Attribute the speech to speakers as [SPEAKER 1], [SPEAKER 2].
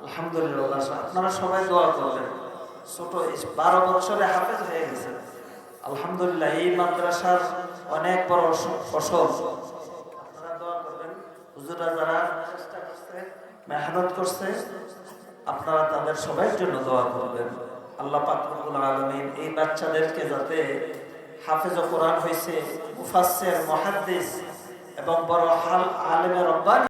[SPEAKER 1] আলহামদুলিল্লাহ, আপনারা সবাই দোয়া করবেন। ছোট 12 বছরে হাফেজ হয়ে গেছে, আলহামদুলিল্লাহ। এই মাদ্রাসার অনেক বড় ফসল। আপনারা দোয়া করবেন। হুজুররা যারা চেষ্টা করছে, মেহনত করছে, আপনারা তাদের সবার জন্য দোয়া করবেন। আল্লাহ পাক রব্বুল আলামিন এই বাচ্চাদেরকে যাতে হাফেজ কোরআন হয়েছে, মুফাসসির, মুহাদ্দিস এবং বড় আলেমে রব্বানি